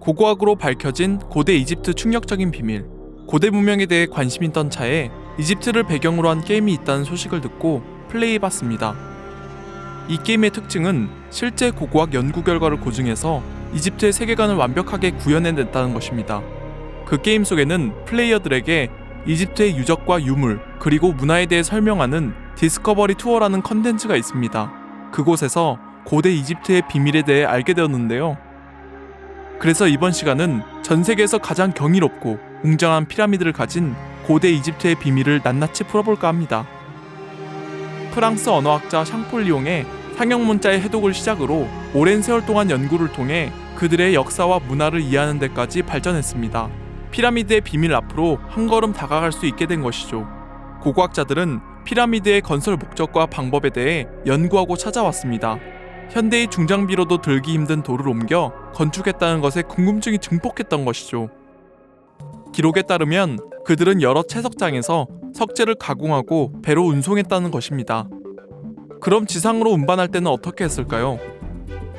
고고학으로 밝혀진 고대 이집트 충격적인 비밀. 고대 문명에 대해 관심 있던 차에 이집트를 배경으로 한 게임이 있다는 소식을 듣고 플레이해봤습니다. 이 게임의 특징은 실제 고고학 연구 결과를 고증해서 이집트의 세계관을 완벽하게 구현해냈다는 것입니다. 그 게임 속에는 플레이어들에게 이집트의 유적과 유물, 그리고 문화에 대해 설명하는 디스커버리 투어라는 컨텐츠가 있습니다. 그곳에서 고대 이집트의 비밀에 대해 알게 되었는데요. 그래서 이번 시간은 전 세계에서 가장 경이롭고 웅장한 피라미드를 가진 고대 이집트의 비밀을 낱낱이 풀어볼까 합니다. 프랑스 언어학자 샹폴리옹의 상형문자의 해독을 시작으로 오랜 세월 동안 연구를 통해 그들의 역사와 문화를 이해하는 데까지 발전했습니다. 피라미드의 비밀 앞으로 한 걸음 다가갈 수 있게 된 것이죠. 고고학자들은 피라미드의 건설 목적과 방법에 대해 연구하고 찾아왔습니다. 현대의 중장비로도 들기 힘든 돌을 옮겨 건축했다는 것에 궁금증이 증폭했던 것이죠. 기록에 따르면 그들은 여러 채석장에서 석재를 가공하고 배로 운송했다는 것입니다. 그럼 지상으로 운반할 때는 어떻게 했을까요?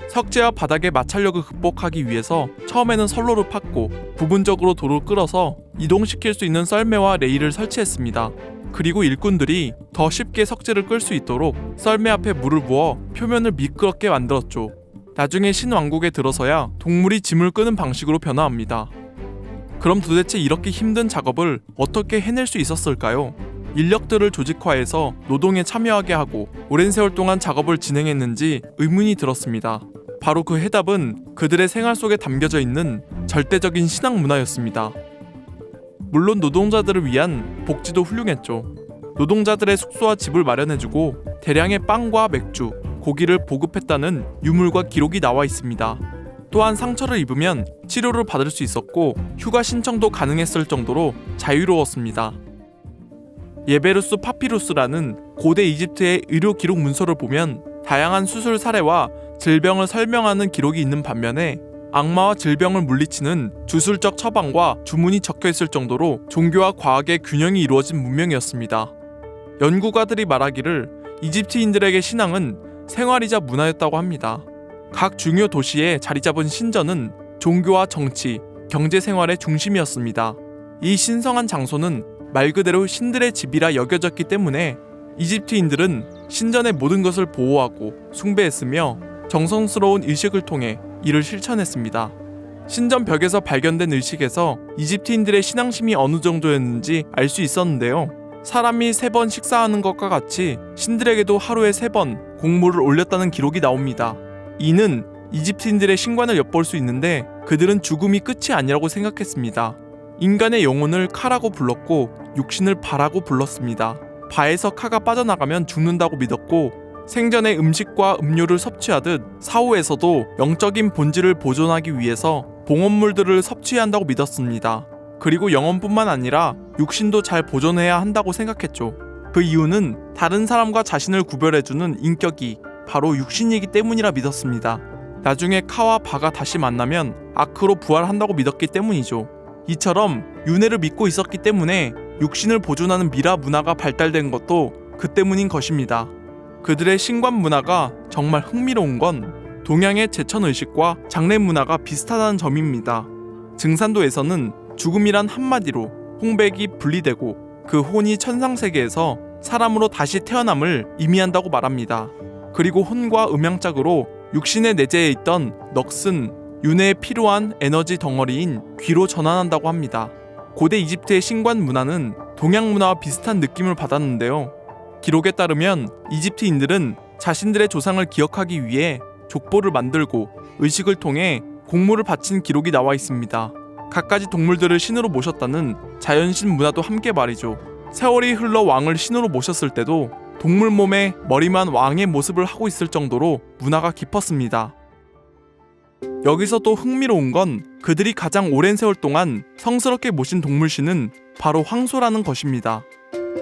석재와 바닥의 마찰력을 극복하기 위해서 처음에는 선로를 팠고 부분적으로 돌을 끌어서 이동시킬 수 있는 썰매와 레일을 설치했습니다. 그리고 일꾼들이 더 쉽게 석재를 끌 수 있도록 썰매 앞에 물을 부어 표면을 미끄럽게 만들었죠. 나중에 신왕국에 들어서야 동물이 짐을 끄는 방식으로 변화합니다. 그럼 도대체 이렇게 힘든 작업을 어떻게 해낼 수 있었을까요? 인력들을 조직화해서 노동에 참여하게 하고 오랜 세월 동안 작업을 진행했는지 의문이 들었습니다. 바로 그 해답은 그들의 생활 속에 담겨져 있는 절대적인 신앙 문화였습니다. 물론 노동자들을 위한 복지도 훌륭했죠. 노동자들의 숙소와 집을 마련해주고 대량의 빵과 맥주, 고기를 보급했다는 유물과 기록이 나와 있습니다. 또한 상처를 입으면 치료를 받을 수 있었고 휴가 신청도 가능했을 정도로 자유로웠습니다. 예베루스 파피루스라는 고대 이집트의 의료 기록 문서를 보면 다양한 수술 사례와 질병을 설명하는 기록이 있는 반면에 악마와 질병을 물리치는 주술적 처방과 주문이 적혀있을 정도로 종교와 과학의 균형이 이루어진 문명이었습니다. 연구가들이 말하기를 이집트인들에게 신앙은 생활이자 문화였다고 합니다. 각 중요 도시에 자리 잡은 신전은 종교와 정치, 경제 생활의 중심이었습니다. 이 신성한 장소는 말 그대로 신들의 집이라 여겨졌기 때문에 이집트인들은 신전의 모든 것을 보호하고 숭배했으며 정성스러운 의식을 통해 이를 실천했습니다. 신전 벽에서 발견된 의식에서 이집트인들의 신앙심이 어느 정도였는지 알 수 있었는데요. 사람이 3번 식사하는 것과 같이 신들에게도 하루에 3번 곡물을 올렸다는 기록이 나옵니다. 이는 이집트인들의 신관을 엿볼 수 있는데 그들은 죽음이 끝이 아니라고 생각했습니다. 인간의 영혼을 카라고 불렀고 육신을 바라고 불렀습니다. 바에서 카가 빠져나가면 죽는다고 믿었고 생전에 음식과 음료를 섭취하듯 사후에서도 영적인 본질을 보존하기 위해서 봉헌물들을 섭취해야 한다고 믿었습니다. 그리고 영혼뿐만 아니라 육신도 잘 보존해야 한다고 생각했죠. 그 이유는 다른 사람과 자신을 구별해주는 인격이 바로 육신이기 때문이라 믿었습니다. 나중에 카와 바가 다시 만나면 아크로 부활한다고 믿었기 때문이죠. 이처럼 윤회를 믿고 있었기 때문에 육신을 보존하는 미라 문화가 발달된 것도 그 때문인 것입니다. 그들의 신관 문화가 정말 흥미로운 건 동양의 제천의식과 장례 문화가 비슷하다는 점입니다. 증산도에서는 죽음이란 한마디로 홍백이 분리되고 그 혼이 천상세계에서 사람으로 다시 태어남을 의미한다고 말합니다. 그리고 혼과 음양짝으로 육신의 내재에 있던 넋은 윤회에 필요한 에너지 덩어리인 귀로 전환한다고 합니다. 고대 이집트의 신관 문화는 동양 문화와 비슷한 느낌을 받았는데요. 기록에 따르면 이집트인들은 자신들의 조상을 기억하기 위해 족보를 만들고 의식을 통해 곡물을 바친 기록이 나와 있습니다. 갖가지 동물들을 신으로 모셨다는 자연신 문화도 함께 말이죠. 세월이 흘러 왕을 신으로 모셨을 때도 동물 몸에 머리만 왕의 모습을 하고 있을 정도로 문화가 깊었습니다. 여기서 또 흥미로운 건 그들이 가장 오랜 세월 동안 성스럽게 모신 동물신은 바로 황소라는 것입니다.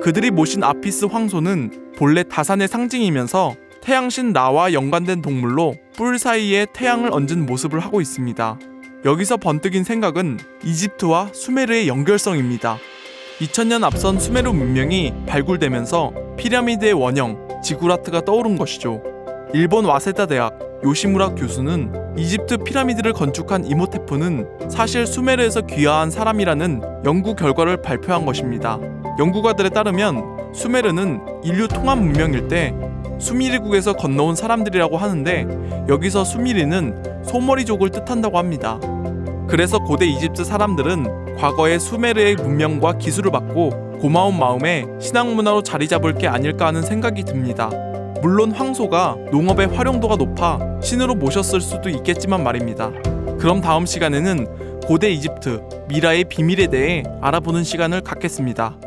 그들이 모신 아피스 황소는 본래 다산의 상징이면서 태양신 라와 연관된 동물로 뿔 사이에 태양을 얹은 모습을 하고 있습니다. 여기서 번뜩인 생각은 이집트와 수메르의 연결성입니다. 2000년 앞선 수메르 문명이 발굴되면서 피라미드의 원형, 지구라트가 떠오른 것이죠. 일본 와세다 대학 요시무라 교수는 이집트 피라미드를 건축한 이모테프는 사실 수메르에서 귀화한 사람이라는 연구 결과를 발표한 것입니다. 연구가들에 따르면 수메르는 인류 통합 문명일 때 수미리국에서 건너온 사람들이라고 하는데, 여기서 수미리는 소머리족을 뜻한다고 합니다. 그래서 고대 이집트 사람들은 과거의 수메르의 문명과 기술을 받고 고마운 마음에 신앙 문화로 자리 잡을 게 아닐까 하는 생각이 듭니다. 물론 황소가 농업의 활용도가 높아 신으로 모셨을 수도 있겠지만 말입니다. 그럼 다음 시간에는 고대 이집트 미라의 비밀에 대해 알아보는 시간을 갖겠습니다.